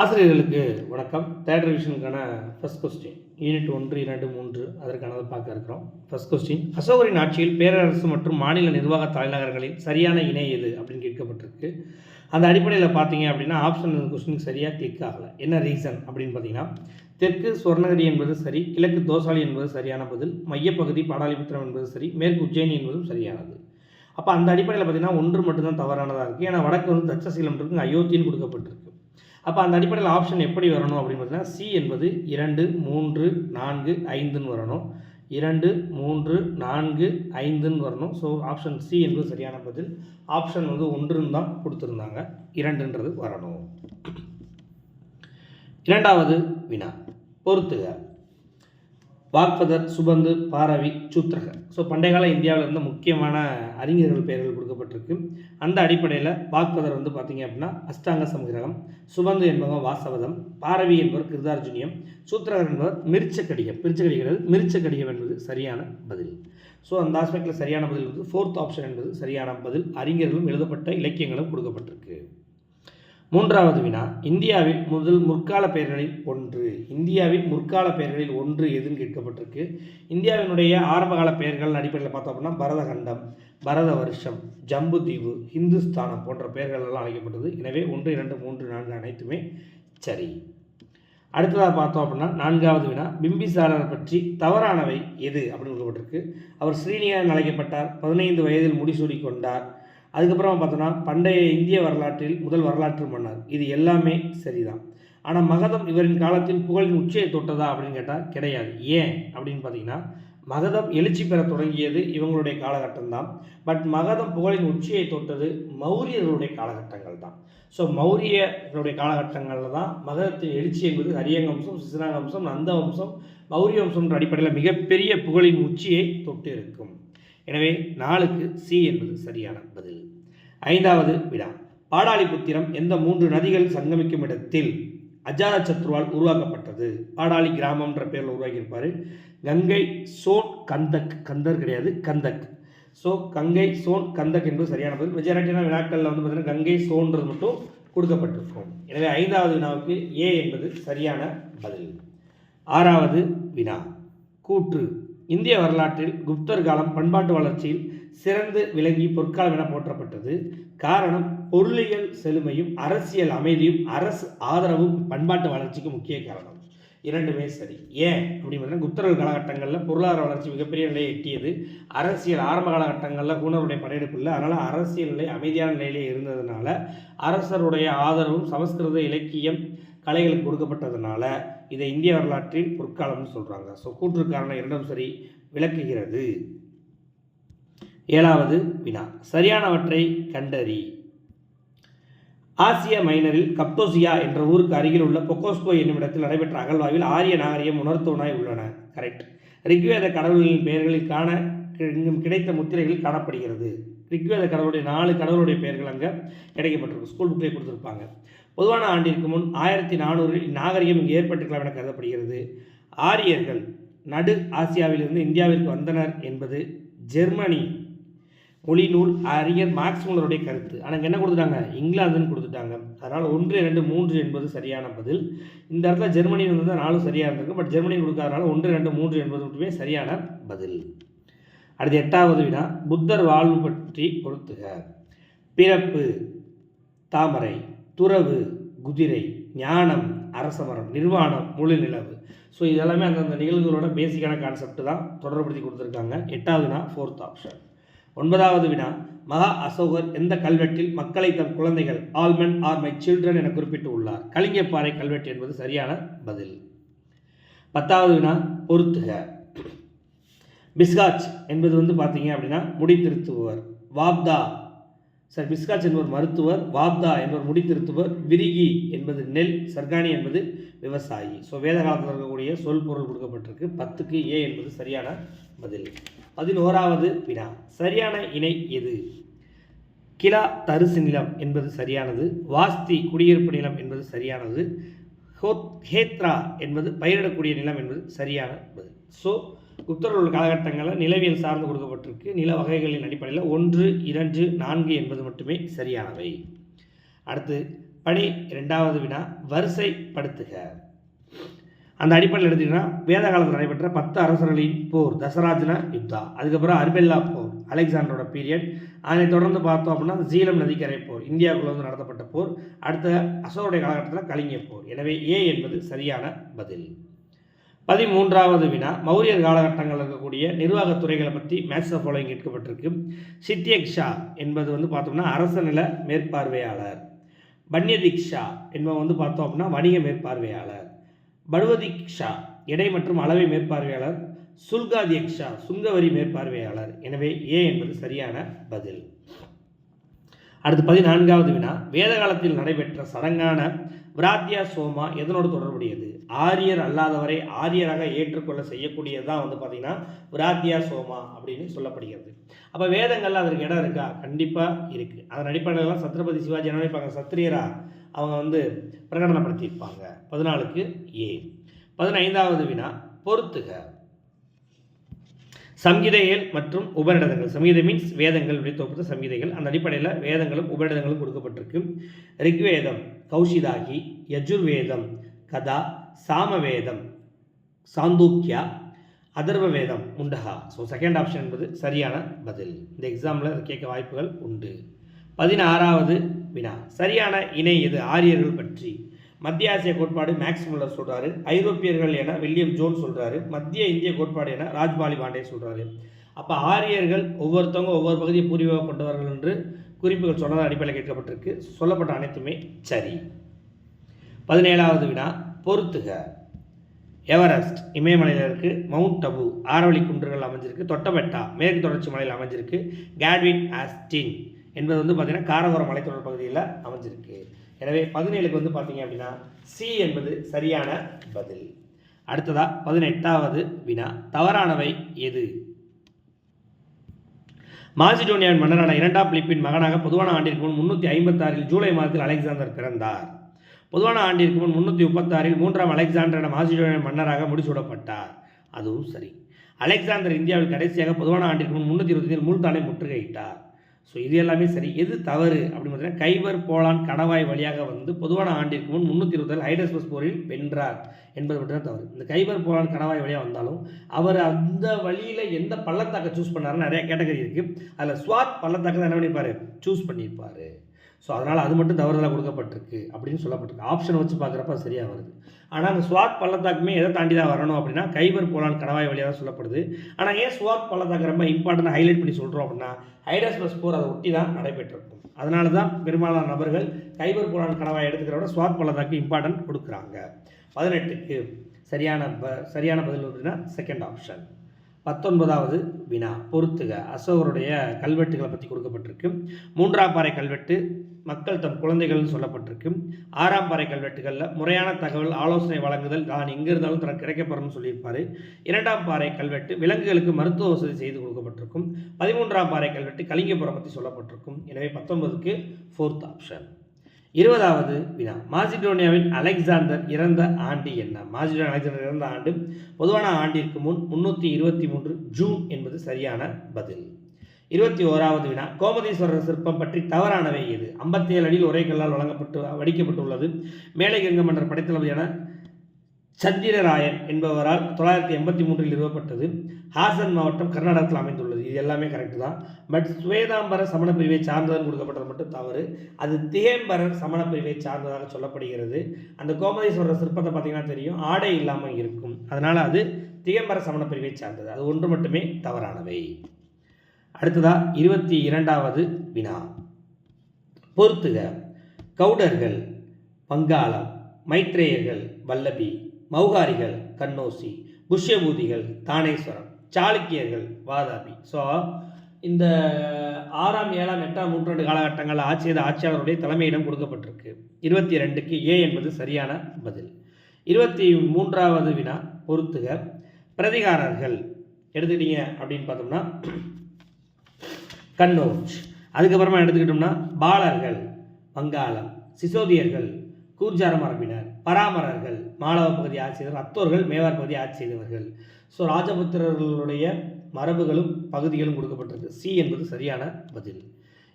ஆசிரியர்களுக்கு வணக்கம். Third ரிவிஷனுக்கான first question unit 1, 2, 3 அதற்கானதை பார்க்க இருக்கிறோம். ஃபர்ஸ்ட் கொஸ்டின், அசோகரின் ஆட்சியில் பேரரசு மற்றும் மாநில நிர்வாக தலைநகரங்களின் சரியான இணை எது அப்படின்னு கேட்கப்பட்டிருக்கு. அந்த அடிப்படையில் பார்த்தீங்க அப்படின்னா ஆப்ஷன் இந்த கொஸ்டினுக்கு சரியாக கிளிக் ஆகலை. என்ன ரீசன் அப்படின்னு பார்த்தீங்கன்னா, தெற்கு ஸ்வர்ணகிரி என்பது சரி, கிழக்கு தோசாலி என்பது சரியான பதில், மையப்பகுதி பாடாலிபுத்திரம் என்பது சரி, மேற்கு உஜ்ஜயினி என்பதும் சரியானது. அப்போ அந்த அடிப்படையில் பார்த்தீங்கன்னா ஒன்று மட்டும்தான் தவறானதாக இருக்குது. ஏன்னா வடக்கு வந்து தட்சசீலம் இருக்கு, அயோத்தின்னு கொடுக்கப்பட்டிருக்கு. அப்போ அந்த அடிப்படையில் ஆப்ஷன் எப்படி வரணும் அப்படின்னு பார்த்தீங்கன்னா, சி என்பது 2, 3, 4, 5ன்னு வரணும். 2, 3, 4, 5ன்னு வரணும். ஸோ ஆப்ஷன் சி என்பது சரியான பதில். ஆப்ஷன் வந்து 1ன்னு தான் கொடுத்துருந்தாங்க, 2ன்றது வரணும். இரண்டாவது வினா, பொறுத்துக. வாக்பதர், சுபந்து, பாரவி, சூத்ரகர். ஸோ பண்டைய கால இந்தியாவில் இருந்த முக்கியமான அறிஞர்கள் பெயர்கள் கொடுக்கப்பட்டிருக்கு. அந்த அடிப்படையில் வாக்பதர் வந்து பார்த்தீங்க அப்படின்னா அஷ்டாங்க சமுகிரகம், சுபந்து என்பவர் வாசவதம், பாரவி என்பவர் கிருதார்ஜுனியம், சூத்ரகர் என்பவர் மிருச்சக்கடிகம். மிருச்சக்கடிகம் என்பது சரியான பதில். ஸோ அந்த ஆஸ்பெக்டில் சரியான பதில் வந்து 4th ஆப்ஷன் என்பது சரியான பதில். அறிஞர்களும் எழுதப்பட்ட இலக்கியங்களும் கொடுக்கப்பட்டிருக்கு. மூன்றாவது வினா, இந்தியாவின் முற்கால பெயர்களில் ஒன்று எதுன்னு கேட்கப்பட்டிருக்கு. இந்தியாவினுடைய ஆரம்பகால பெயர்கள் அடிப்படையில் பார்த்தோம் அப்படின்னா பரதகண்டம், பரத வருஷம், ஜம்பு தீவு, ஹிந்துஸ்தானம் போன்ற பெயர்கள் எல்லாம் அழைக்கப்பட்டது. எனவே 1, 2, 3, 4 அனைத்துமே சரி. அடுத்ததாக பார்த்தோம் அப்படின்னா நான்காவது வினா, பிம்பிசாரர் பற்றி தவறானவை எது அப்படின்னு கொடுக்கப்பட்டிருக்கு. அவர் ஸ்ரீனியன் அழைக்கப்பட்டார், 15 வயதில் முடிசூடி கொண்டார். அதுக்கப்புறம் பார்த்தோன்னா பண்டைய இந்திய வரலாற்றில் முதல் வரலாற்று மன்னர். இது எல்லாமே சரிதான். ஆனால் மகதம் இவரின் காலத்தில் புகழின் உச்சியை தொட்டதா அப்படின்னு கேட்டால் கிடையாது. ஏன் அப்படின்னு பார்த்தீங்கன்னா, மகதம் எழுச்சி பெற தொடங்கியது இவங்களுடைய காலகட்டம் தான். பட் மகதம் புகழின் உச்சியை தொட்டது மௌரியர்களுடைய காலகட்டங்கள் தான். ஸோ மௌரியர்களுடைய காலகட்டங்களில் தான் மகதத்தின் எழுச்சி என்பது ஹரியங்க வம்சம், சிசுநாக வம்சம், நந்த வம்சம், மௌரிய வம்சம்ன்ற அடிப்படையில் மிகப்பெரிய புகழின் உச்சியை தொட்டு இருக்கும். எனவே 4க்கு சி என்பது சரியான பதில். ஐந்தாவது வினா, பாடாலிபுத்திரம் எந்த 3 நதிகள் சங்கமிக்கும் இடத்தில் அஜாதசத்ருவால் உருவாக்கப்பட்டது? பாடாலி கிராமம்ன்ற பேரில் உருவாக்கியிருப்பார். கங்கை, சோன், கந்தக். கந்தர் கிடையாது, கந்தக். ஸோ கங்கை, சோன், கந்தக் என்பது சரியான பதில். மெஜாரிட்டியான வினாக்களில் வந்து பார்த்தீங்கன்னா கங்கை, சோன்றது மட்டும் கொடுக்கப்பட்டிருக்கும். எனவே 5வது வினாவுக்கு ஏ என்பது சரியான பதில். 6வது வினா, கூற்று. இந்திய வரலாற்றில் குப்தர் காலம் பண்பாட்டு வளர்ச்சியில் சிறந்து விளங்கி பொற்காலம் என போற்றப்பட்டது. காரணம், பொருளியல் செழுமையும் அரசியல் அமைதியும் அரசு ஆதரவும் பண்பாட்டு வளர்ச்சிக்கு முக்கிய காரணம். 2மே சரி. ஏன் அப்படின்னு குப்தர்கள் காலகட்டங்களில் பொருளாதார வளர்ச்சி மிகப்பெரிய நிலையை எட்டியது. அரசியல் ஆரம்ப காலகட்டங்களில் ஹூனருடைய படையெடுப்பு இல்லை. அதனால் அரசியல் நிலை அமைதியான நிலையிலே இருந்ததுனால அரசருடைய ஆதரவும் சமஸ்கிருத இலக்கியம் கலைகளுக்கு கொடுக்கப்பட்டதுனால இதை இந்திய வரலாற்றில் பொற்காலம்னு சொல்கிறாங்க. ஸோ கூற்று காரணம் 2ம் சரி, விளக்குகிறது. 7வது வினா, சரியானவற்றை கண்டறி. ஆசிய மைனரில் கப்தோசியா என்ற ஊருக்கு அருகில் உள்ள பொக்கோஸ்கோ என்னும் இடத்தில் நடைபெற்ற அகழ்வாய்வில் ஆரிய நாகரிகம் உணர்த்துவனாய் உள்ளன. கரெக்ட். ரிக்வேத கடவுள்களின் பெயர்களில் காண கிடைத்த முத்திரைகள் காணப்படுகிறது. ரிக்வேத கடவுளுடைய 4 கடவுளுடைய பெயர்கள் அங்கே கிடைக்கப்பட்டிருக்கும். ஸ்கூல் புக்கிலே கொடுத்துருப்பாங்க. பொதுவான ஆண்டிற்கு முன் 1400 இந்நாகரிகம் இங்கு ஏற்பட்டிருக்கலாம் என கருதப்படுகிறது. ஆரியர்கள் நடு ஆசியாவிலிருந்து இந்தியாவிற்கு வந்தனர் என்பது ஜெர்மனி மொழி நூல் அறிஞர் மார்க்ஸ் முல்லருடைய கருத்து. ஆனால் என்ன கொடுத்துட்டாங்க, இங்கிலாந்துன்னு கொடுத்துட்டாங்க. அதனால் 1, 2, 3 என்பது சரியான பதில். இந்த இடத்துல ஜெர்மனி வந்து 4 சரியாக இருந்திருக்கு. பட் ஜெர்மனி கொடுக்காதனால 1, 2, 3 என்பது மட்டுமே சரியான பதில். அடுத்து 8வது வினா, புத்தர் வாழ்வு பற்றி பொறுத்துக. பிறப்பு தாமரை, துறவு குதிரை, ஞானம் அரசமரம், நிர்வாணம் முழு நிலவு. ஸோ இதெல்லாமே அந்தந்த நிகழ்வுகளோட பேசிக்கான கான்செப்ட் தான் தொடர்படுத்தி கொடுத்துருக்காங்க. 8வது வினா 4th ஆப்ஷன். 9வது வினா, மகா அசோகர் எந்த கல்வெட்டில் மக்களை தம் குழந்தைகள் all men R my children என குறிப்பிட்டு உள்ளார்? கலிங்கப்பாறை கல்வெட்டு என்பது சரியான பதில். 10வது வினா, பொறுத்துக. பிஸ்காச் என்பது வந்து பார்த்தீங்க அப்படின்னா முடித்திருத்துவர். வாப்தா பிஸ்காச் என்பவர் மருத்துவர், வாப்தா என்பவர் முடித்திருத்துவர், விரிகி என்பது நெல், சர்கானி என்பது விவசாயி. ஸோ வேத காலத்தில் இருக்கக்கூடிய சொல் பொருள் கொடுக்கப்பட்டிருக்கு. 10க்கு ஏ என்பது சரியான பதில். 11வது வினா, சரியான இணை எது? கிலா தரிசு நிலம் என்பது சரியானது. வாஸ்தி குடியிருப்பு நிலம் என்பது சரியானது. ஹேத்ரா என்பது பயிரிடக்கூடிய நிலம் என்பது சரியான பதில். ஸோ குப்தர்கள் காலகட்டங்களில் நிலவியல் சார்ந்து கொடுக்கப்பட்டிருக்கு. நில வகைகளின் அடிப்படையில் 1, 2, 4 என்பது மட்டுமே சரியானவை. அடுத்து 12வது வினா வரிசைப்படுத்துக. அந்த அடிப்படையில் எடுத்துக்கிட்டா வேத காலத்தில் நடைபெற்ற 10 அரசர்களின் போர் தசராஜன யுத்தா, அதுக்கப்புறம் அர்பெல்லா போர் அலெக்சாண்டரோட பீரியட், அதை தொடர்ந்து பார்த்தோம் அப்படின்னா ஜீலம் நதிக்கரை போர் இந்தியாவுக்குள்ள வந்து நடத்தப்பட்ட போர், அடுத்த அசோகருடைய காலகட்டத்தில் கலிங்க போர். எனவே ஏ என்பது சரியான பதில். 13வது வினா மௌரியர் காலகட்டங்களில் இருக்கக்கூடிய நிர்வாகத்துறைகளை பற்றி மேட்ச் ஆஃப் ஃபாலோயிங் கேட்கப்பட்டிருக்கு. சித்தியக் ஷா என்பது வந்து பார்த்தோம்னா அரச நில மேற்பார்வையாளர், பன்யதிக் ஷா என்பவன் வந்து பார்த்தோம் அப்படின்னா வணிக மேற்பார்வையாளர், படுவதிக் ஷா எடை மற்றும் அளவை மேற்பார்வையாளர், சுல்காதியக் ஷா சுங்கவரி மேற்பார்வையாளர். எனவே ஏ என்பது சரியான பதில். அடுத்து 14வது வினா வேத காலத்தில் நடைபெற்ற சடங்கான விராத்தியா சோமா எதனோடு தொடர்புடையது? ஆரியர் அல்லாதவரை ஆரியராக ஏற்றுக்கொள்ள செய்யக்கூடியதுதான் வந்து பார்த்தீங்கன்னா விராத்தியா சோமா அப்படின்னு சொல்லப்படுகிறது. அப்போ வேதங்கள்ல அதற்கு இடம் இருக்கா? கண்டிப்பாக இருக்குது. அதன் அடிப்படையில் சத்ரபதி சிவாஜி என்ன நினைப்பாங்க, சத்திரியரா அவங்க வந்து பிரகடனப்படுத்தியிருப்பாங்க. 14க்கு ஏ. 15வது வினா பொறுத்துக. சம்ஹிதைகள் மற்றும் உபநிடதங்கள். சம்ஹிதை மீன்ஸ் வேதங்கள் தொகுத்த சம்ஹிதைகள். அந்த அடிப்படையில் வேதங்களும் உபநிடதங்களும் கொடுக்கப்பட்டிருக்கு. ரிக்வேதம் கௌஷிதாகி, யஜுர்வேதம் கதா, சாமவேதம் சாந்தூக்கியா, அதர்வ வேதம் முண்டகா. ஸோ செகண்ட் ஆப்ஷன் என்பது சரியான பதில். இந்த எக்ஸாமில் கேட்க வாய்ப்புகள் உண்டு. 16வது வினா சரியான இணை எது ஆரியர்கள் பற்றி? மத்திய ஆசிய கோட்பாடு மேக்ஸ் முல்லர் சொல்கிறாரு, ஐரோப்பியர்கள் என வில்லியம் ஜோன்ஸ் சொல்கிறாரு, மத்திய இந்திய கோட்பாடு என ராஜ்பாலி பாண்டே சொல்கிறாரு. அப்போ ஆரியர்கள் ஒவ்வொருத்தவங்க ஒவ்வொரு பகுதியை பூர்வீகம் கொண்டவர்கள் என்று குறிப்புகள் சொன்னது அடிப்படையில் கேட்கப்பட்டிருக்கு. சொல்லப்பட்ட அனைத்துமே சரி. 17வது வினா பொறுத்துக. எவரெஸ்ட் இமயமலையில் இருக்குது, மவுண்ட் டபு ஆரவழி குன்றுகள் அமைஞ்சிருக்கு, தொட்டபெட்டா மேற்கு தொடர்ச்சி மலையில் அமைஞ்சிருக்கு, கேட்வின் ஆஸ்டின் என்பது வந்து பார்த்திங்கன்னா காரகோரம் மலைத்தொடர் பகுதியில் அமைஞ்சிருக்கு. எனவே 17க்கு வந்து பார்த்தீங்க அப்படின்னா சி என்பது சரியான பதில். அடுத்ததா 18வது வினா தவறானவை எது? மாசிடோனியாவின் மன்னரான 2ஆம் பிலிப்பின் மகனாக பொதுவான ஆண்டிற்கு முன் 356 ஜூலை மாதத்தில் அலெக்சாந்தர் பிறந்தார். பொதுவான ஆண்டிற்கு முன் 336 3ஆம் அலெக்சாண்டர் என மாசிடோனியாவின் மன்னராக முடிசூடப்பட்டார். அதுவும் சரி. அலெக்சாந்தர் இந்தியாவில் கடைசியாக பொதுவான ஆண்டிற்கு முன் 325 மூல்தானை முற்றுகையிட்டார். ஸோ இது எல்லாமே சரி. எது தவறு அப்படின்னு பார்த்தீங்கன்னா கைபர் போலான் கணவாய் வழியாக வந்து பொதுவான ஆண்டிற்கு முன் 327 ஹைடஸ்பஸ் போரில் வென்றார் என்பது மட்டும்தான் தவறு. இந்த கைபர் போலான் கணவாய் வழியாக வந்தாலும் அவர் அந்த வழியில் எந்த பள்ளத்தாக்கை சூஸ் பண்ணாருன்னு நிறைய கேட்டகரி இருக்குது. அதில் ஸ்வாத் பள்ளத்தாக்கை தான் என்ன பண்ணியிருப்பார், சூஸ் பண்ணியிருப்பார். ஸோ அதனால் அது மட்டும் தவறுதலாக கொடுக்கப்பட்டிருக்கு அப்படின்னு சொல்லப்பட்டிருக்கு. ஆப்ஷனை வச்சு பார்க்குறப்ப அது சரியாக வருது. ஆனால் அந்த ஸ்வாத் பள்ளத்தாக்குமே எதை தாண்டி தான் வரணும் அப்படின்னா கைபர் போலான் கணவாய் வழியாக தான் சொல்லப்படுது. ஆனால் ஏன் ஸ்வாத் பள்ளத்தாக்கு ரொம்ப இம்பார்ட்டண்டாக ஹைலைட் பண்ணி சொல்கிறோம் அப்படின்னா ஹைடஸ்பஸ் போர் அதை ஒட்டி தான் நடைபெற்றிருக்கும். அதனால தான் பெரும்பாலான நபர்கள் கைபர் போலான் கணவாய் எடுத்துக்கிறோட ஸ்வாத் பள்ளத்தாக்கு இம்பார்ட்டன்ட் கொடுக்குறாங்க. 18க்கு சரியான பதில் அப்படின்னா செகண்ட் ஆப்ஷன். 19வது வினா பொறுத்துக. அசோகருடைய கல்வெட்டுகளை பற்றி கொடுக்கப்பட்டிருக்கு. 3ஆம் பாறை கல்வெட்டு மக்கள் தம் குழந்தைகள்னு சொல்லப்பட்டிருக்கு. 6ஆம் பாறை கல்வெட்டுகளில் முறையான தகவல் ஆலோசனை வழங்குதல் நான் எங்கே இருந்தாலும் தனக்கு கிடைக்கப்படணும்னு சொல்லியிருப்பார். 2ஆம் பாறை கல்வெட்டு விலங்குகளுக்கு மருத்துவ வசதி செய்து கொடுக்கப்பட்டிருக்கும். 13ஆம் பாறை கல்வெட்டு கலிங்கபுரம் பற்றி சொல்லப்பட்டிருக்கும். எனவே 19க்கு ஃபோர்த் ஆப்ஷன். 20வது வினா மாசிடோனியாவின் அலெக்சாந்தர் இறந்த ஆண்டு என்ன? மாசிடோனியா அலெக்சாந்தர் இறந்த ஆண்டு பொதுவான ஆண்டிற்கு முன் 323 ஜூன் என்பது சரியான பதில். 21வது வினா கோமதீஸ்வரர் சிற்பம் பற்றி தவறானவை எது? 57 அடியில் ஒரே கல்லால் வடிக்கப்பட்டுள்ளது. மேலை கங்க மன்னர் படைத்தளபதியான சந்திரராயன் என்பவரால் 983 நிறுவப்பட்டது. ஹாசன் மாவட்டம் கர்நாடகத்தில் அமைந்துள்ளது. இது எல்லாமே கரெக்டு தான். பட் ஸ்வேதாம்பர சமண பிரிவை சார்ந்ததுன்னு கொடுக்கப்பட்டது மட்டும் தவறு. அது திகம்பரர் சமண பிரிவை சார்ந்ததாக சொல்லப்படுகிறது. அந்த கோமதீஸ்வரர் சிற்பத்தை பார்த்தீங்கன்னா தெரியும், ஆடை இல்லாமல் இருக்கும். அதனால் அது திகம்பர சமண பிரிவை சார்ந்தது. அது ஒன்று மட்டுமே தவறானவை. அடுத்ததா 22வது வினா பொறுத்துக. கவுடர்கள் வங்காளம், மைத்ரேயர்கள் வல்லபி, மௌகாரிகள் கன்னோசி, புஷ்யபூதிகள் தானேஸ்வரம், சாளுக்கியர்கள் வாதாபி. ஸோ இந்த 6ஆம் 7ஆம் 8ஆம் நூற்றாண்டு காலகட்டங்களில் ஆட்சி செய்த ஆட்சியாளருடைய தலைமையிடம் கொடுக்கப்பட்டிருக்கு. 22க்கு ஏ என்பது சரியான பதில். 23வது வினா பொறுத்துக. பிரதிகாரர்கள் எடுத்துக்கிட்டீங்க அப்படின்னு பார்த்தோம்னா கன்னோஜ். அதுக்கப்புறமா எடுத்துக்கிட்டோம்னா பாலர்கள் வங்காளம், சிசோதியர்கள் கூர்ஜார மரபினர், பராமரர்கள் மாலவ பகுதி ஆட்சி செய்தவர், அத்தோர்கள் மேவார் பகுதி ஆட்சி செய்தவர்கள். ஸோ ராஜபுத்திரர்களுடைய மரபுகளும் பகுதிகளும் கொடுக்கப்பட்டிருக்கு. சி என்பது சரியான பதில்.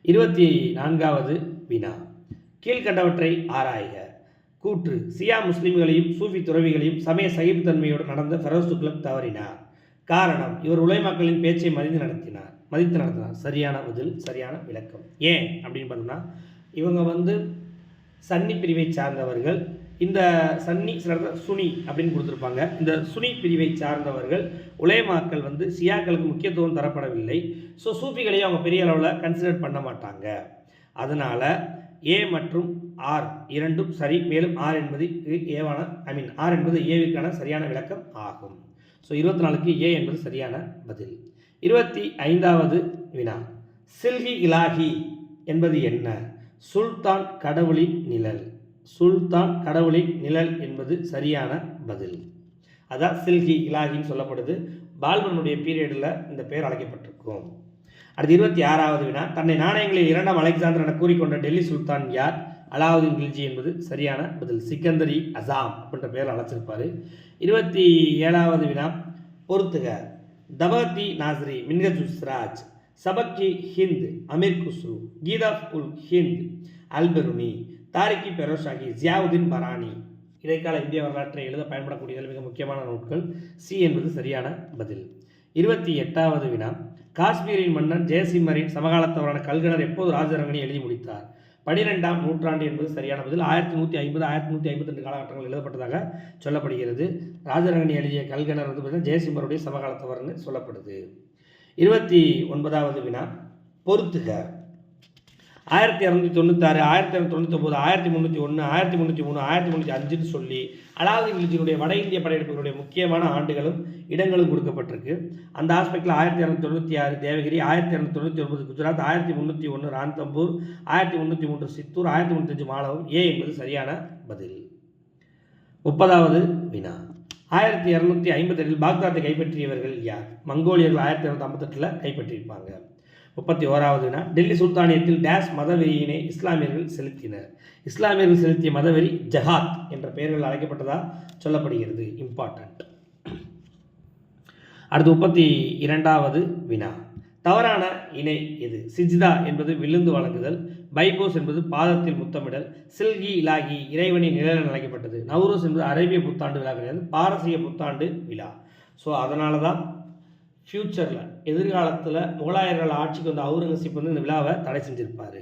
24வது வினா கீழ்கண்டவற்றை ஆராய்க. கூற்று: சியா முஸ்லிம்களையும் சூஃபி துறவிகளையும் சமய சகிப்புத்தன்மையோடு நடந்த ஃபெரோஸ் துக்ளக் தவறினார். காரணம்: இவர் உலைமாக்களின் பேச்சை மதித்து நடத்தினார். சரியான பதில், சரியான விளக்கம். ஏன் அப்படின்னு பார்த்தோம்னா, இவங்க சன்னி பிரிவை சார்ந்தவர்கள். இந்த சன்னி சுனி அப்படின்னு கொடுத்துருப்பாங்க. இந்த சுனி பிரிவை சார்ந்தவர்கள் உலைமாக்கள் சியாக்களுக்கு முக்கியத்துவம் தரப்படவில்லை. ஸோ சூஃபிகளையும் அவங்க பெரிய அளவில் கன்சிடர் பண்ண மாட்டாங்க. அதனால் ஏ மற்றும் ஆர் இரண்டும் சரி. மேலும் ஆர் என்பது ஆர் என்பது ஏவிற்கான சரியான விளக்கம் ஆகும். ஸோ 24க்கு ஏ என்பது சரியான பதில். 25வது வினா. சில்ஹி இலாஹி என்பது என்ன? சுல்தான் கடவுளின் நிழல். சுல்தான் கடவுளின் நிழல் என்பது சரியான பதில். அதான் சில்ஹி இலாஹின்னு சொல்லப்படுது. பால்பனுடைய பீரியடில் இந்த பெயர் அழைக்கப்பட்டிருக்கும். அடுத்து 26வது வினா. தன்னை நாணயங்களில் 2ஆம் அலெக்சாந்தர் என கூறிக்கொண்ட டெல்லி சுல்தான் யார்? அலாவுதீன் கில்ஜி என்பது சரியான பதில். சிக்கந்தரி அசாம் அப்படின்ற பெயர் அழைச்சிருப்பார். 27வது வினா. பொறுத்துக. தபகத்தி நாசரி, மின்ஹஜு சிராஜ், சபக்கி ஹிந்த், அமீர் குஸ்ரு, கீதாப் உல் ஹிந்த், அல்பெருனி, தாரிகி பெரோஷாகி, ஜியாவுதீன் பரானி. இடைக்கால இந்திய வரலாற்றை எழுத பயன்படக்கூடிய மிக முக்கியமான நூல்கள். சி என்பது சரியான பதில். 28வது வினா. காஷ்மீரின் மன்னர் ஜெயசிம்மரின் சமகாலத்தவரான கல்கனர் எப்போது ராஜரங்கனை எழுதி முடித்தார்? 12ஆம் நூற்றாண்டு என்பது சரியான பதில். 1150 1152 காலகட்டங்கள் எழுதப்பட்டதாக சொல்லப்படுகிறது. ராஜரங்கனை எழுதிய கல்கனர் பார்த்தீங்கன்னா ஜெயசிம்மருடைய சமகாலத்தவர்னு சொல்லப்படுது. 29வது வினா. பொறுத்துக. 1296, 1299, 1301, 1303, 1305 சொல்லி அலாவுதீன் கில்ஜியினுடைய வட இந்திய படையெடுப்புகளுடைய முக்கியமான ஆண்டுகளும் இடங்களும் கொடுக்கப்பட்டிருக்கு. அந்த ஆஸ்பெக்டில் 1296 தேவகிரி, 1299 குஜராத், 1301 ரான்தம்பூர், 1303 சித்தூர், 1305 மாலவம். ஏ என்பது சரியான பதில். 30வது வினா. 1257 பாக்தாத்தை கைப்பற்றியவர்கள் யார்? மங்கோலியர்கள் 1258 கைப்பற்றியிருப்பாங்க. 31வது வினா. டெல்லி சுல்தானியத்தில் டேஷ் மதவெறியினை இஸ்லாமியர்கள் செலுத்தினர். இஸ்லாமியர்கள் செலுத்திய மதவெறி ஜஹாத் என்ற பெயர்கள் அழைக்கப்பட்டதாக சொல்லப்படுகிறது. இம்பார்ட்டன்ட். அடுத்து 32வது வினா. தவறான இணை எது? சிஜ்தா என்பது விழுந்து வழங்குதல், பைபோஸ் என்பது பாதத்தில் முத்தமிடல், சில்ஹி இலாஹி இறைவனின் நிழல் என அழைக்கப்பட்டது, நவ்ரோஸ் என்பது அரேபிய புத்தாண்டு விழா கிடையாது, பாரசீக புத்தாண்டு விழா. ஸோ அதனால தான் ஃப்யூச்சரில் எதிர்காலத்தில் முகலாயர்கள் ஆட்சிக்கு வந்த அவுரங்கசீப் இந்த விழாவை தடை செஞ்சிருப்பார்.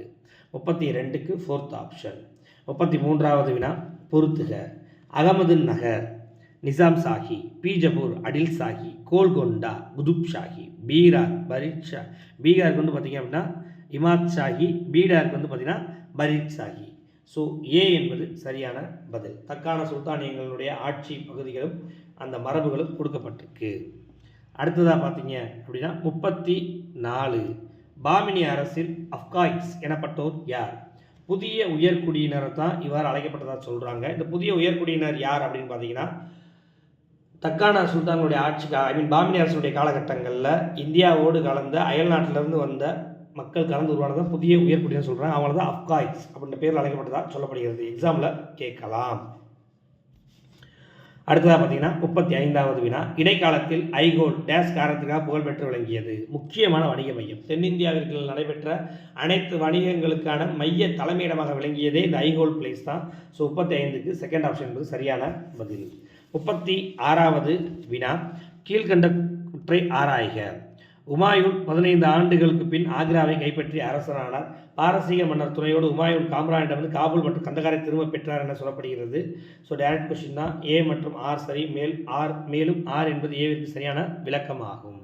32க்கு 4th ஆப்ஷன். 33வது வினா. பொறுத்துக. அகமது நகர், நிசாம் சாஹி, பீஜப்பூர், அடில் சாஹி, கோல்கொண்டா, குதுப் ஷாஹி, பீரார், பரீத் ஷா. பீகாருக்கு பார்த்தீங்க அப்படின்னா இமாத் ஷாஹி, பீடாருக்கு பார்த்தீங்கன்னா பரீத் ஷாஹி. ஸோ ஏ என்பது சரியான பதில். தக்கான சுல்தானியங்களுடைய ஆட்சி பகுதிகளும் அந்த மரபுகளும் கொடுக்கப்பட்டிருக்கு. அடுத்ததாக பார்த்தீங்க அப்படின்னா 34. பாமினி அரசில் அப்காய்ஸ் எனப்பட்டோர் யார்? புதிய உயர்குடியினர் தான் இவ்வாறு அழைக்கப்பட்டதாக சொல்கிறாங்க. இந்த புதிய உயர்குடியினர் யார் அப்படின்னு பார்த்தீங்கன்னா தக்கான சுல்தானுடைய பாமினி அரசுடைய காலகட்டங்களில் இந்தியாவோடு கலந்த அயல் நாட்டிலிருந்து வந்த மக்கள் கலந்து உருவானதான் புதிய உயர்குடியினர் சொல்கிறாங்க. அவங்கள தான் அப்காய்ஸ் அப்படின்ற பேரில் அழைக்கப்பட்டதாக சொல்லப்படுகிறது. எக்ஸாமில் கேட்கலாம். அடுத்ததாக பார்த்தீங்கன்னா 35வது வினா. இடைக்காலத்தில் ஐகோல் டேஷ் காரணத்துக்காக புகழ்பெற்று விளங்கியது. முக்கியமான வணிக மையம். தென்னிந்தியாவிற்கு நடைபெற்ற அனைத்து வணிகங்களுக்கான மைய தலைமையிடமாக விளங்கியதே இந்த ஐகோல் பிளேஸ் தான். ஸோ 35க்கு 2nd ஆப்ஷன் என்பது சரியான பதில். 36வது வினா. கீழ்கண்டவற்றை ஆராய்க. உமாயூன் 15 ஆண்டுகளுக்கு பின் ஆக்ராவை கைப்பற்றி அரசனானார். பாரசீக மன்னர் துணையோடு உமாயூன் காம்ரானிடமிருந்து காபூல் மற்றும் கந்தகாரை திரும்ப பெற்றார் என சொல்லப்படுகிறது. ஸோ டைரக்ட் கொஸ்டின் தான். ஏ மற்றும் ஆர் சரி. மேலும் ஆர் என்பது ஏவிற்கு சரியான விளக்கமாகும்.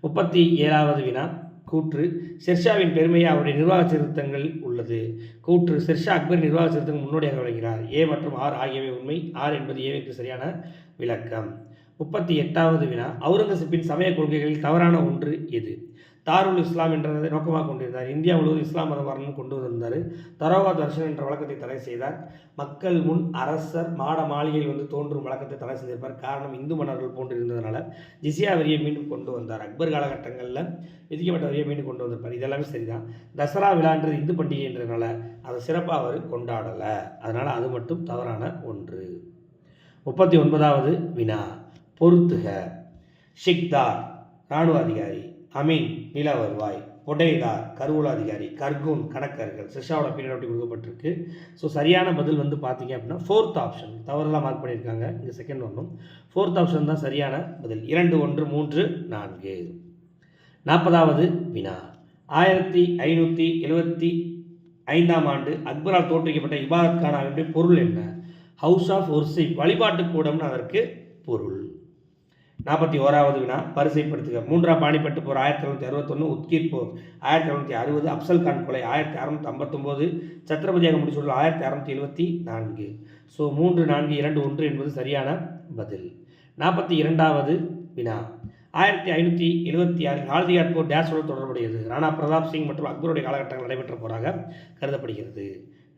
37வது வினா. கூற்று. ஷெர்ஷாவின் பெருமையை அவருடைய நிர்வாக சீர்திருத்தங்களில் உள்ளது. கூற்று. ஷெர்ஷா அக்பர் நிர்வாக சீர்திருத்தங்கள் முன்னோடியாக விளங்கினார். ஏ மற்றும் ஆர் ஆகியவை உண்மை. ஆர் என்பது ஏவிற்கு சரியான விளக்கம். 38வது வினா. அவுரங்கசீப்பின் சமய கொள்கைகளில் தவறான ஒன்று எது? தாருல் இஸ்லாம் என்றதை நோக்கமாக கொண்டிருந்தார். இந்தியா முழுவதும் இஸ்லாம் மதம் வரணும்னு கொண்டு வந்தார். தரோவா தர்ஷன் என்ற வழக்கத்தை தடை செய்தார். மக்கள் முன் அரசர் மாட மாளிகையில் தோன்றும் வழக்கத்தை தடை செய்திருப்பார். காரணம் இந்து மன்னர்கள் போன்று இருந்ததுனால. ஜிசியா வரியை மீண்டும் கொண்டு வந்தார். அக்பர் காலகட்டங்களில் விதிக்கப்பட்ட வரியை மீண்டும் கொண்டு வந்திருப்பார். இதெல்லாமே சரிதான். தசரா விழான்றது இந்து பண்டிகை என்றதுனால அதை சிறப்பாக அவர் கொண்டாடலை. அதனால் அது மட்டும் தவறான ஒன்று. 39வது வினா. பொறுத்துக. ஷிக்தார் இராணுவ அதிகாரி, அமீன் நில வருவாய், பொடேதார் கருவூல அதிகாரி, கர்கூன் கணக்கர்கள். ஷெர்ஷாவோட பீரியட் அப்படி கொடுக்கப்பட்டிருக்கு. ஸோ சரியான பதில் வந்து பார்த்தீங்க அப்படின்னா 4th ஆப்ஷன். தவறுலாம் மார்க் பண்ணியிருக்காங்க. இங்கே செகண்ட் வரணும். 4th ஆப்ஷன் தான் சரியான பதில். 2 1 3 4. 40வது வினா. 1575ஆம் ஆண்டு அக்பரால் தோற்றுவிக்கப்பட்ட இபாதத் கானாவினுடைய பொருள் என்ன? ஹவுஸ் ஆஃப் ஒர்ஷிப், வழிபாட்டு கூடம்னு அதற்கு பொருள். 41வது வினா வரிசைப்படுத்துக. 3ஆம் பானிபட்டு போர் 1761, உத்கீர் போர் 1760, அப்சல் கான் கொலை 1659, சத்ரபதியாக முடிச்சுள்ள 1674. ஸோ 3 4 2 1 என்பது சரியான பதில். 42வது வினா. 1576 ஹால்தியாட் போர் டேஷோடு தொடர்புடையது. ராணா பிரதாப் சிங் மற்றும் அக்பருடைய காலகட்டங்கள் நடைபெற்ற போராக கருதப்படுகிறது.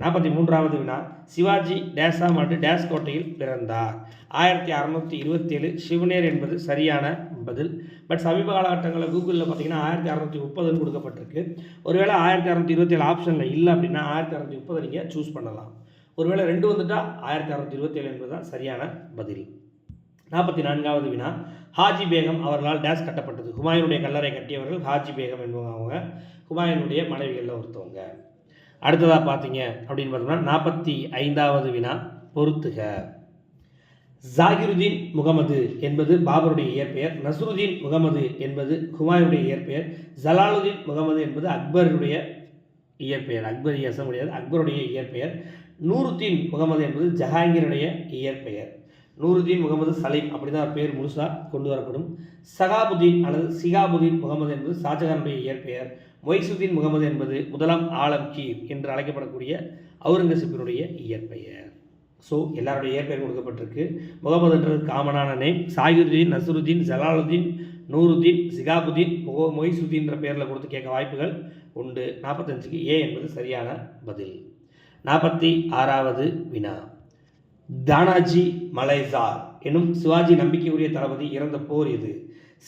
43வது வினா. சிவாஜி டேஷாம் ஆண்டு டேஷ் கோட்டையில் பிறந்தார். 1627 சிவனேர் என்பது சரியான பதில். பட் சமீப காலகட்டங்களில் கூகுளில் பார்த்தீங்கன்னா 1630 கொடுக்கப்பட்டிருக்கு. ஒருவேளை 1627 ஆப்ஷனில் இல்லை அப்படின்னா 1630 நீங்கள் சூஸ் பண்ணலாம். ஒருவேளை 2 வந்துட்டால் 1627 என்பது தான் சரியான பதில். 44வது வினா. ஹாஜி பேகம் அவர்களால் டேஷ் கட்டப்பட்டது. ஹுமாயூனுடைய கல்லறை கட்டியவர்கள் ஹாஜி பேகம் என்பவங்க. அவங்க ஹுமாயூனுடைய மனைவிகளில் ஒருத்தவங்க. அடுத்ததாக பார்த்தீங்க அப்படின்னு பார்த்தோம்னா 45வது வினா பொறுத்துக. ஜாகிருதீன் முகமது என்பது பாபருடைய இயற்பெயர். நஸ்ருதீன் முகமது என்பது ஹுமாயூனுடைய இயற்பெயர். ஜலாலுதீன் முகமது என்பது அக்பருடைய இயற்பெயர். அக்பரி அசம் முடியாது, அக்பருடைய இயற்பெயர். நூருதீன் முகமது என்பது ஜஹாங்கீருடைய இயற்பெயர். நூருதீன் முகமது சலீம் அப்படி தான் பேர் முழுசாக கொண்டு வரப்படும். சகாபுதீன் அல்லது சிகாபுதீன் முகமது என்பது ஷாஜகானுடைய இயற்பெயர். மொய்சுதீன் முகமது என்பது முதலாம் ஆலம்கீர் என்று அழைக்கப்படக்கூடிய அவுரங்கசீப்பினுடைய இயற்பெயர். ஸோ எல்லாருடைய இயற்பெயர் கொடுக்கப்பட்டிருக்கு. முகமதுன்றது காமனான நேம். சாகிருதீன், நசருதீன், ஜலாலுதீன், நூருதீன், சிகாபுதீன், மொய்சுதீன்ற பேரில் கொடுத்து கேட்க வாய்ப்புகள் உண்டு. 45க்கு ஏ என்பது சரியான பதில். 46வது வினா. தானாஜி மலைசார் எனும் சிவாஜி நம்பிக்கையுரிய தளபதி இறந்த போர் இது.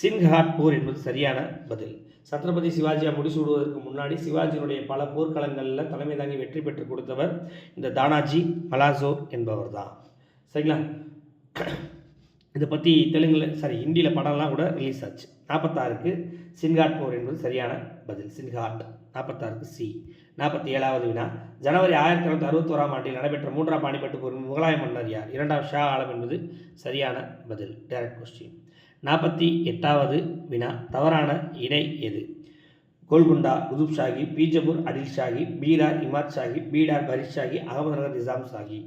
சின்ஹாட் போர் என்பது சரியான பதில். சத்ரபதி சிவாஜியை முடிசூடுவதற்கு முன்னாடி சிவாஜியினுடைய பல போர்க்களங்களில் தலைமை தாங்கி வெற்றி பெற்று கொடுத்தவர் இந்த தானாஜி மலாசோர் என்பவர் தான். சரிங்களா? இதை பற்றி ஹிந்தியில் படம்லாம் கூட ரிலீஸ் ஆச்சு. 46க்கு சின்ஹாட் போர் என்பது சரியான பதில். சின்ஹாட். 46க்கு சி. 47வது வினா. ஜனவரி 1961ஆம் ஆண்டில் நடைபெற்ற 3ஆம் பானிபட்டு போரின் முகலாய மன்னர் யார்? 2ஆம் ஷா ஆலம் என்பது சரியான பதில். Direct question. 48வது வினா. தவறான இணை எது? கோல்குண்டா குதுப் ஷாஹி, பீஜப்பூர் அடில் ஷாஹி, பீடார் இமாத் ஷாஹி, பீடார் பரிஷ் ஷாஹி, அகமதுநகர் நிசாம் ஷாஹி.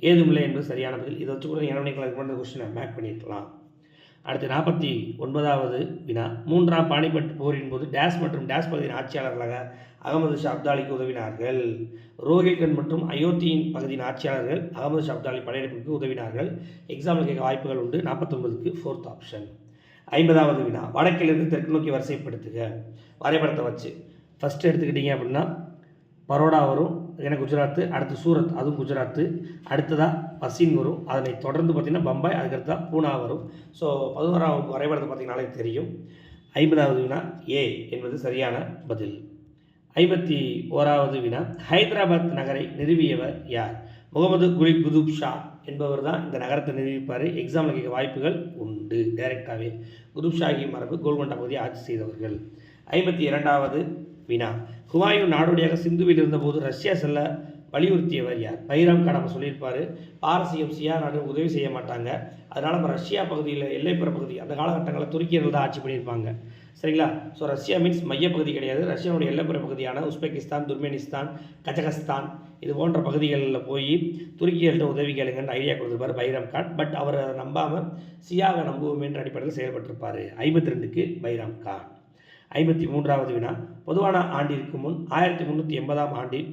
ஏதுமில்லை என்பது சரியான பதில். இதை வச்சு கூட என்ன கொஸ்டினை மேக் பண்ணியிருக்கலாம். அடுத்து 49வது வினா. 3ஆம் பானிபட் போரின் போது டேஷ் மற்றும் டேஷ் பகுதியின் ஆட்சியாளர்களாக அகமது ஷா அப்தாலிக்கு உதவினார்கள். ரோஹில்கண்ட் மற்றும் அயோத்தியின் பகுதியின் ஆட்சியாளர்கள் அகமது ஷா அப்தாலி படையெடுப்புக்கு உதவினார்கள். எக்ஸாம்பிள் கேட்க வாய்ப்புகள் உண்டு. 49க்கு 4th ஆப்ஷன். 50வது வினா. வடக்கிலிருந்து தெற்கு நோக்கி வரிசைப்படுத்துக. வரைபடத்தை வச்சு ஃபஸ்ட்டு எடுத்துக்கிட்டிங்க அப்படின்னா பரோடா வரும், ஏன்னா குஜராத்து. அடுத்து சூரத், அதுவும் குஜராத்து. அடுத்ததாக பசின் வரும். அதனை தொடர்ந்து பார்த்திங்கன்னா பம்பாய், அதுக்கடுத்தா பூனா வரும். ஸோ 11ஆம் வரைபடத்தை பார்த்திங்கனாலே தெரியும். 50வது வினா ஏ என்பது சரியான பதில். 51வது வினா. ஹைதராபாத் நகரை நிறுவியவர் யார்? முகமது குலி குதுப் ஷா என்பவர் தான் இந்த நகரத்தை நிறுவிப்பார். எக்ஸாமில் கேட்க வாய்ப்புகள் உண்டு. டைரெக்டாகவே குதுப் ஷாஹி மரபு கோல்கொண்டா பகுதியை ஆட்சி செய்தவர்கள். 52வது வினா. ஹுமாயூன் நாடோடியாக சிந்துவில் இருந்தபோது ரஷ்யா செல்ல வலியுறுத்தியவர் யார்? பைராம் கான் நம்ம சொல்லியிருப்பார். பாரசீகம் சியா நாடு உதவி செய்ய மாட்டாங்க, அதனால் நம்ம ரஷ்யா பகுதியில் எல்லைப்புற பகுதி அந்த காலகட்டங்களில் துருக்கியர்கள் தான் ஆட்சி பண்ணியிருப்பாங்க. சரிங்களா? ஸோ ரஷ்யா மீன்ஸ் மையப்பகுதி கிடையாது. ரஷ்யாவுடைய எல்லைப்புற பகுதியான உஸ்பெகிஸ்தான், துர்மெனிஸ்தான், கஜகஸ்தான் இது போன்ற பகுதிகளில் போய் துருக்கியர்கள்ட்ட உதவி கேளுங்கன்னு ஐடியா கொடுத்துருப்பார் பைராம் கான். பட் அவர் அதை நம்பாமல் சியாவை நம்புவோம் என்ற அடிப்படையில் செயல்பட்டிருப்பார். 52க்கு பைராம் கான். 53வது வினா. பொதுவான ஆண்டிற்கு முன் 1380ஆம் ஆண்டில்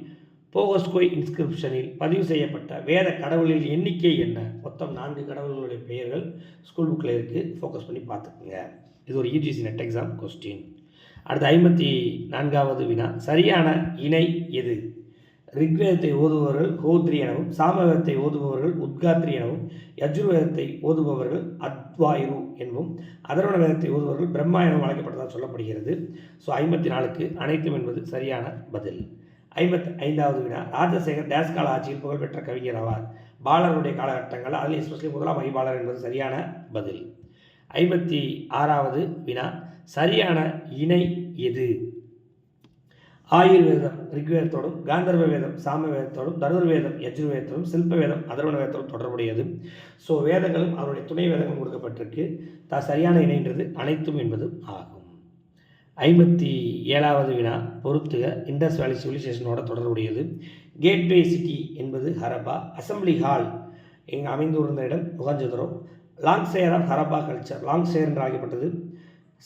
போகஸ்கோய் இன்ஸ்கிரிப்ஷனில் பதிவு செய்யப்பட்ட வேத கடவுளின் எண்ணிக்கை என்ன? மொத்தம் 4 கடவுள்களுடைய பெயர்கள் ஸ்கூல் புக்கில் இருக்குது. ஃபோக்கஸ் பண்ணி பார்த்துக்குங்க. இது ஒரு யூஜிசி நெட் எக்ஸாம் கொஸ்டின். அடுத்து 54வது வினா. சரியான இணை எது? ரிக்வேதத்தை ஓதுபவர்கள் ஹோத்ரி எனவும், சாமவேதத்தை ஓதுபவர்கள் உத்காத்ரி எனவும், யஜுர்வேதத்தை ஓதுபவர்கள் அத்வாயிரு எனவும், அதர்வண வேதத்தை ஓதுபவர்கள் பிரம்மா எனவும் அழைக்கப்பட்டதாக சொல்லப்படுகிறது. ஸோ 54க்கு அனைத்தும் என்பது சரியான பதில். 55வது வினா. ராஜசேகர் டேஸ் கால ஆட்சியில் புகழ்பெற்ற கவிஞர் ஆவார். பாலருடைய காலகட்டங்கள், அதில் எஸ்பெஷலி முதலாம் மகிபாலர் என்பது சரியான பதில். 56வது வினா. சரியான இணை எது? ஆயுர்வேதம் ரிக்வேதத்தோடும், காந்தர்வ வேதம் சாம வேதத்தோடும், தனுர்வேதம் யஜுர்வேதத்தோடும், சில்ப வேதம் அதர்வண வேதத்தோடும் தொடர்புடையது. ஸோ வேதங்களும் அவருடைய துணை வேதங்களும் கொடுக்கப்பட்டிருக்கு. சரியான இணைன்றது அனைத்தும் என்பது ஆகும். 57வது வினா பொறுத்துக. இண்டஸ் வேலி சிவிலைசேஷனோட தொடர்புடையது. கேட்வே சிட்டி என்பது ஹரப்பா. அசம்பிளி ஹால் இங்கு அமைந்துள்ள இடம் Mohenjodaro. Lancashire of Harappa culture, Lancashire என்று அழைக்கப்பட்டது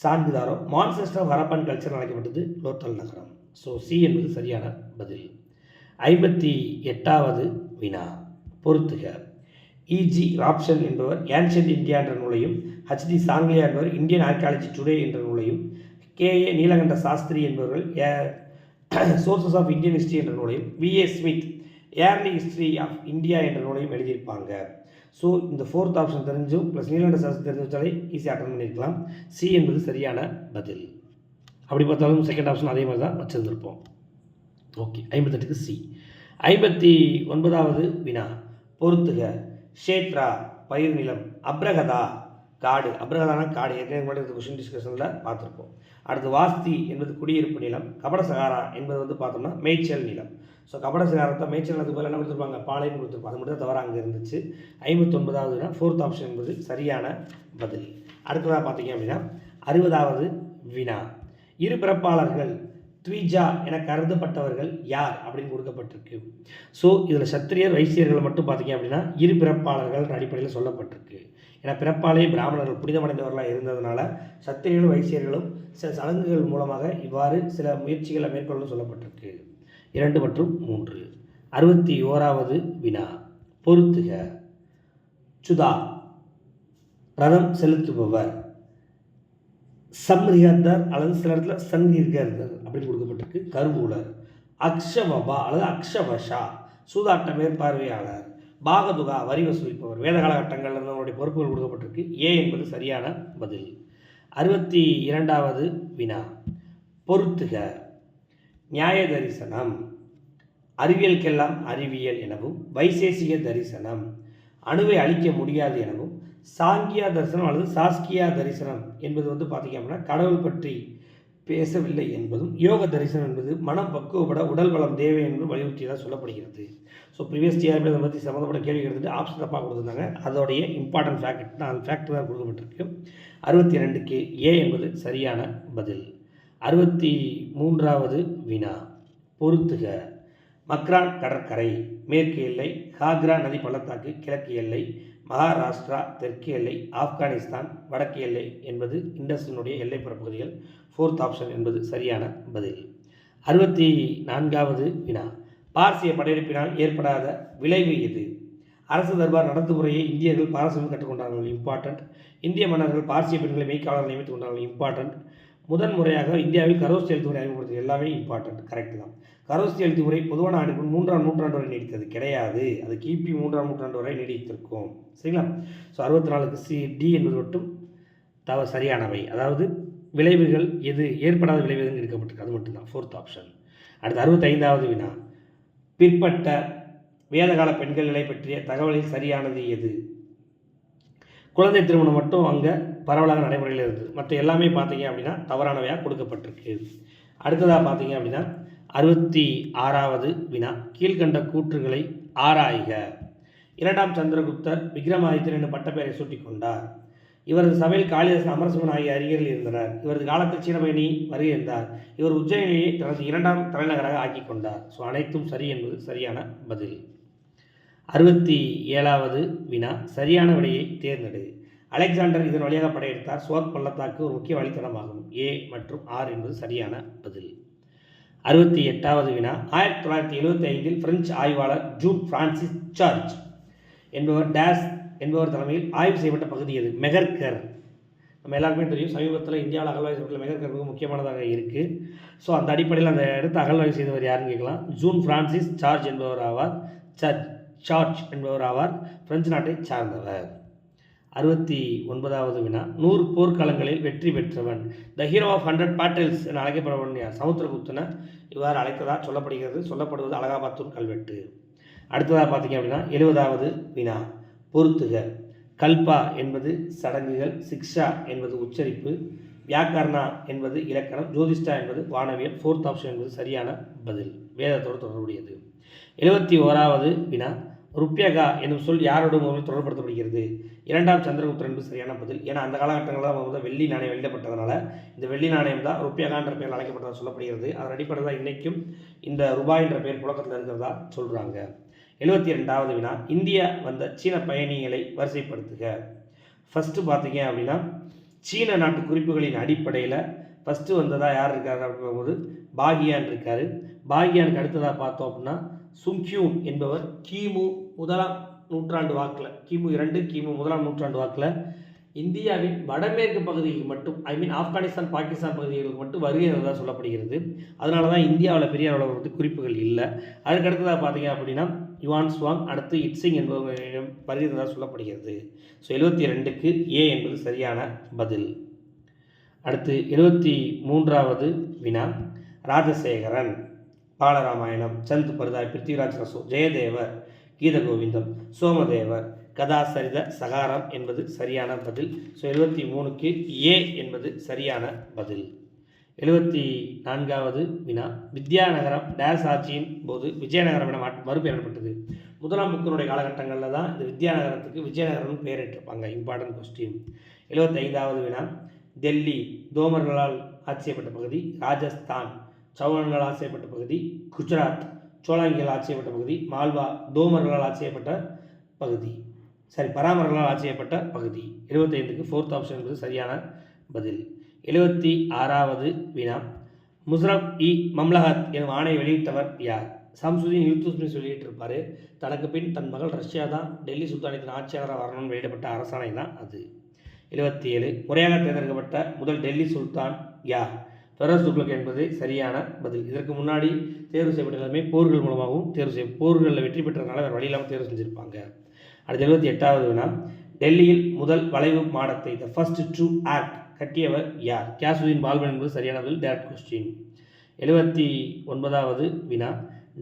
Chanhudaro. Manchester of Harappan culture அழைக்கப்பட்டது லோத்தல் நகரம். ஸோ சி என்பது சரியான பதில். 58வது வினா பொறுத்துக. இஜி ராப்சன் என்பவர் ஏன்ஷியன்ட் இந்தியா என்ற நூலையும், ஹச்டி சாங்லியா என்பவர் இந்தியன் ஆர்கியாலஜி டுடே என்ற நூலையும், கேஏ நீலகண்ட சாஸ்திரி என்பவர்கள் சோர்சஸ் ஆஃப் இந்தியன் ஹிஸ்ட்ரி என்ற நூலையும், V A Smith early history of India என்ற நூலையும் எழுதியிருப்பாங்க. ஸோ இந்த 4th ஆப்ஷன் தெரிஞ்சும் ப்ளஸ் நீலகண்ட சாஸ்திரி தெரிஞ்சு வச்சாலே ஈஸியாக அட்டன் பண்ணியிருக்கலாம். சி என்பது சரியான பதில். அப்படி பார்த்தாலும் செகண்ட் ஆப்ஷன் அதே மாதிரி தான் வச்சுருந்துருப்போம். Okay, 58க்கு C. 59வது வினா பொறுத்துக. ஷேத்ரா பயிர் நிலம், அப்ரகதா காடு. அப்ரகதான காடு ஏற்கனவே முன்னாடி கொஷின் டிஸ்கஷனில் பார்த்துருப்போம். அடுத்து வாஸ்தி என்பது குடியிருப்பு நிலம். கபட சகாரா என்பது பார்த்தோம்னா மேய்ச்சல் நிலம். ஸோ கபட சகாரத்தை மேய்ச்சல் நிலத்துக்கு பதில் என்ன கொடுத்துருப்பாங்க, பாலைன்னு கொடுத்துருப்பாங்க. அது மட்டும் தான் தவிர அங்கே இருந்துச்சு. 59வது வினா 4th ஆப்ஷன் என்பது சரியான பதில். அடுத்ததாக பார்த்தீங்க அப்படின்னா 60வது வினா இரு பிறப்பாளர்கள் த்விஜா என கருதப்பட்டவர்கள் யார் அப்படின்னு கொடுக்கப்பட்டிருக்கு. ஸோ இதில் சத்திரியர் வைசியர்கள் மட்டும் பார்த்தீங்க அப்படின்னா இரு பிறப்பாளர்கள் அடிப்படையில் சொல்லப்பட்டிருக்கு. ஏன்னா பிறப்பாலே பிராமணர்கள் புனிதமடைந்தவர்களாக இருந்ததுனால சத்திரியர்களும் வைசியர்களும் சில சடங்குகள் மூலமாக இவ்வாறு சில முயற்சிகளை மேற்கொள்ள சொல்லப்பட்டிருக்கு. 2 மற்றும் 3. 61வது வினா பொறுத்துக. சுதா ரதம் செலுத்துபவர், சம்ரிகர்தர் அல்லது சில இடத்துல சன்கிர்கர்தர் அப்படின்னு கொடுக்கப்பட்டிருக்கு. கருவூலர். அக்ஷவபா அல்லது அக்ஷவஷா சூதாட்ட மேற்பார்வையாளர். பாகதுகா வரி வசூலிப்பவர். வேத காலகட்டங்கள் அவருடைய பொறுப்புகள் கொடுக்கப்பட்டிருக்கு. ஏ என்பது சரியான பதில். 62வது வினா பொறுத்துக. நியாய தரிசனம் அறிவியலுக்கெல்லாம் அறிவியல் எனவும், வைசேசிக தரிசனம் அணுவை அழிக்க முடியாது எனவும், சாங்கியா தரிசனம் அல்லது சாஸ்கியா தரிசனம் என்பது பார்த்திங்க அப்படின்னா கடவுள் பற்றி பேசவில்லை என்பதும், யோக தரிசனம் என்பது மனம் பக்குவப்பட உடல் பலம் தேவை என்பதும் வலியுறுத்தியதாக சொல்லப்படுகிறது. ஸோ ப்ரீவியஸ் டிஆர்பி அதை பற்றி சம்மந்தப்பட்ட கேள்வி எடுத்துகிட்டு ஆப்ஷன் தப்பாக கொடுத்துருந்தாங்க. அதோடைய இம்பார்ட்டன்ட் ஃபேக்ட் தான், அந்த ஃபேக்ட் தான் கொடுக்கப்பட்டிருக்கு. 62க்கு ஏ என்பது சரியான பதில். 63வது வினா பொறுத்துக. மக்ரான் கடற்கரை மேற்கு எல்லை, காக்ரா நதி பள்ளத்தாக்கு கிழக்கு எல்லை, மகாராஷ்டிரா தெற்கு எல்லை, ஆப்கானிஸ்தான் வடக்கு எல்லை என்பது இண்டஸினுடைய எல்லைப்புற பகுதிகள். 4th ஆப்ஷன் என்பது சரியான பதில். 64வது வினா பார்சிய படையெடுப்பினால் ஏற்படாத விளைவு எது? அரசு தர்பார் நடத்துமுறையை இந்தியர்கள் பாரசீகம் கற்றுக்கொண்டார்கள். இம்பார்ட்டன்ட். இந்திய மன்னர்கள் பார்சிய பெண்களை மெய்க்காவலர்கள் நியமித்துக் கொண்டார்கள். இம்பார்ட்டன்ட். முதன்முறையாக இந்தியாவில் கரோஸ்தி எழுத்து முறை அறிமுகப்படுத்தியது. எல்லாமே இம்பார்ட்டன்ட், கரெக்ட் தான். கரோஸ்தி எழுத்து முறை பொதுவான ஆண்டுகள் 3ஆம் நூற்றாண்டு வரை நீடித்தது கிடையாது. அது கிபி 3ஆம் நூற்றாண்டு வரை நீடித்திருக்கும். சரிங்களா? ஸோ 64க்கு சி டி என்பது மட்டும் சரியானவை. அதாவது விளைவுகள் எது ஏற்படாத விளைவு எதுன்னு எடுக்கப்பட்டிருக்கு, அது மட்டும்தான் 4th ஆப்ஷன். அடுத்து 65வது வினா பிற்பட்ட வேதகால பெண்கள் நிலை பற்றிய தகவலில் சரியானது எது? குழந்தை திருமணம் மட்டும் அங்கே பரவலாக நடைமுறையில் இருந்தது. மற்ற எல்லாமே பார்த்தீங்க அப்படின்னா தவறானவையாக கொடுக்கப்பட்டிருக்கு. அடுத்ததாக பார்த்தீங்க அப்படின்னா 66வது வினா கீழ்கண்ட கூற்றுகளை ஆராய்க. 2ஆம் சந்திரகுப்தர் விக்ரமாதித்தன் என்ற பட்டப்பெயரை சூட்டிக் கொண்டார். இவரது சபையில் காளிதாசன், அமரசிவன் ஆகிய அறிஞர்கள் இருந்தனர். இவரது காலத்தில் சீனபயணி வருகின்றார். இவர் உஜ்ஜயினியை தனது 2ஆம் தலைநகராக ஆக்கி கொண்டார். ஸோ அனைத்தும் சரி என்பது சரியான பதில். 67வது வினா சரியான விடையை தேர்ந்தெடு. அலெக்சாண்டர் இதன் வழியாக படையெடுத்தார். சுவாத் பள்ளத்தாக்கு ஒரு முக்கிய வழித்தடமாகும். ஏ மற்றும் ஆர் என்பது சரியான பதில். 68வது வினா 1975 பிரெஞ்சு ஆய்வாளர் ஜூன் பிரான்சிஸ் சார்ஜ் என்பவர் தலைமையில் ஆய்வு செய்யப்பட்ட பகுதி எது? மெகர்கர். நம்ம எல்லாருக்குமே தெரியும், சமீபத்தில் இந்தியாவில் அகழ்வாய்வு செய்யப்பட்ட மெகர்கர் மிக முக்கியமானதாக இருக்குது. ஸோ அந்த அடிப்படையில் அந்த இடத்த அகழ்வாய்வு செய்தவர் யாருன்னு கேட்கலாம். ஜூன் பிரான்சிஸ் சார்ஜ் என்பவர் ஆவார். சார்ஜ் என்பவர் ஆவார். பிரெஞ்சு நாட்டை சார்ந்தவர். 69வது வினா 100 போர்க்களங்களில் வெற்றி பெற்றவன். த ஹீரோ ஆஃப் 100 பேட்டில்ஸ் என அழைக்கப்படுவன் யார்? சமுத்திரகுப்தனை இவ்வாறு அழைத்ததாக சொல்லப்படுவது அலகாபாத்தூர் கல்வெட்டு. அடுத்ததாக பார்த்தீங்க அப்படின்னா 70வது வினா பொறுத்துக. கல்பா என்பது சடங்குகள், சிக்ஷா என்பது உச்சரிப்பு, வியாக்கரணா என்பது இலக்கணம், ஜோதிஷ்டா என்பது வானவியல். 4th ஆப்ஷன் என்பது சரியான பதில், வேதத்தோடு தொடர்புடையது. 71வது வினா, ருப்யகா என்னும் சொல் யாரோட முதலில் தொடர்படுத்தப்படுகிறது? 2ஆம் சந்திரகுப்தர் என்பது சரியான பதில். ஏன்னா அந்த காலகட்டங்களில் தான் முதல் வெள்ளி நாணயம் வெளியிடப்பட்டதுனால இந்த வெள்ளி நாணயம் தான் ருப்யகான்ற பெயர் அழைக்கப்பட்டதாக சொல்லப்படுகிறது. அதன் அடிப்படையில் தான் இன்றைக்கும் இந்த ரூபாய் என்ற பெயர் புழக்கத்தில் இருக்கிறதா சொல்கிறாங்க. 72வது வினா, இந்தியா வந்த சீன பயணிகளை வரிசைப்படுத்துக. ஃபஸ்ட்டு பார்த்தீங்க அப்படின்னா சீன நாட்டு குறிப்புகளின் அடிப்படையில் ஃபஸ்ட்டு வந்ததாக யார் இருக்கார் அப்படின்னு பார்க்கும்போது பாகியான் இருக்கார். பாகியானுக்கு அடுத்ததாக பார்த்தோம் அப்படின்னா சுங்க்யூன் என்பவர் கிமு 1ஆம் நூற்றாண்டு வாக்கில், கிமு 2 கிமு 1ஆம் நூற்றாண்டு வாக்கில் இந்தியாவின் வடமேற்கு பகுதிக்கு மட்டும், ஆப்கானிஸ்தான் பாகிஸ்தான் பகுதிகளுக்கு மட்டும் வருகை இருந்ததாக சொல்லப்படுகிறது. அதனால தான் இந்தியாவில் பெரிய அளவில் வந்து குறிப்புகள் இல்லை. அதுக்கு அடுத்ததாக பார்த்தீங்க அப்படின்னா யுவான் சுவாங், அடுத்து இட்சிங் என்பவர்களிடம் வருகை இருந்ததாக சொல்லப்படுகிறது. ஸோ 72க்கு ஏ என்பது சரியான பதில். அடுத்து 73வது வினா, ராஜசேகரன், பாலராமாயணம், சந்த் பர்தாய், பிருத்திவிராஜ் ரசோ, ஜெயதேவர், கீதகோவிந்தம், சோமதேவர், கதாசரித சகாரம் என்பது சரியான பதில். ஸோ 73க்கு ஏ என்பது சரியான பதில். 74வது வினா, வித்யாநகரம் டேஸ் ஆட்சியின் போது விஜயநகரம் என மறுபெயரிடப்பட்டது. முதலாம் புக்கனுடைய காலகட்டங்களில் தான் இந்த வித்யாநகரத்துக்கு விஜயநகரம்னு பெயரிட்டிருப்பாங்க. Important question. 75வது வினா, டெல்லி தோமர்களால் ஆட்சி செய்யப்பட்ட பகுதி, ராஜஸ்தான் சௌஹான்களால் ஆட்சி செய்யப்பட்ட பகுதி, குஜராத் சோழாங்கிகள் ஆட்சி செய்யப்பட்ட பகுதி, மால்வா தோமர்களால் ஆட்சி செய்யப்பட்ட பகுதி, பராமர்களால் ஆட்சி செய்யப்பட்ட பகுதி. 75க்கு 4th ஆப்ஷன் என்பது சரியான பதில். 76வது வினா, முஸ்ரப் இ மம்லஹத் எனும் ஆணை வெளியிட்டவர் யார்? சம்சுதீன் இல்துத்மிஷ் வெளியிட்டிருப்பார். தனக்கு பின் தன் மகள் ரஷ்யா தான் டெல்லி சுல்தானியத்தின் ஆட்சியாளராக வரணும்னு வெளியிடப்பட்ட அரசாணை தான் அது. 77 முறையாக தேர்ந்தெடுக்கப்பட்ட முதல் டெல்லி சுல்தான் யார்? ஃபெரோஸ் துக்ளக் என்பது சரியான பதில். இதற்கு முன்னாடி தேர்வு செய்யப்பட்ட எல்லாமே போர்கள் மூலமாகவும் போர்களில் வெற்றி பெற்றதுனால வேறு வழி இல்லாமல் தேர்வு செஞ்சுருப்பாங்க. அடுத்து 78வது வினா, டெல்லியில் முதல் வளைவு மாடத்தை த ஃபர்ஸ்ட் ட்ரூ ஆக்ட் கட்டியவர் யார்? கியாசுதீன் பால்பன் என்பது சரியான பதில், டேரக்ட் கொஸ்டின். 79வது வினா,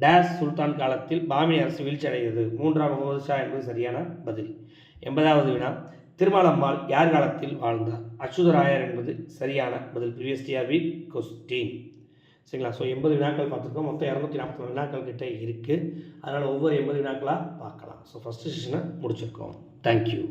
டேஸ் சுல்தான் காலத்தில் பாமினி அரசு வீழ்ச்சி அடைகிறது. 3ஆம் முகமது ஷா என்பது சரியான பதில். 80வது வினா, திருமாலம்மாள் யார் காலத்தில் வாழ்ந்தார்? அச்சுதராயர் என்பது சரியான பதில், ப்ரீவியஸ் டிஆர்பி கொஸ்டின். சரிங்களா? ஸோ 80 வினாக்கள் பார்த்துருக்கோம். மொத்தம் 240 வினாக்கள் கிட்டே இருக்குது. அதனால் ஒவ்வொரு 80 வினாக்களாக பார்க்கலாம். ஸோ ஃபஸ்ட்டு செஷனை முடிச்சிருக்கோம். தேங்க்யூ.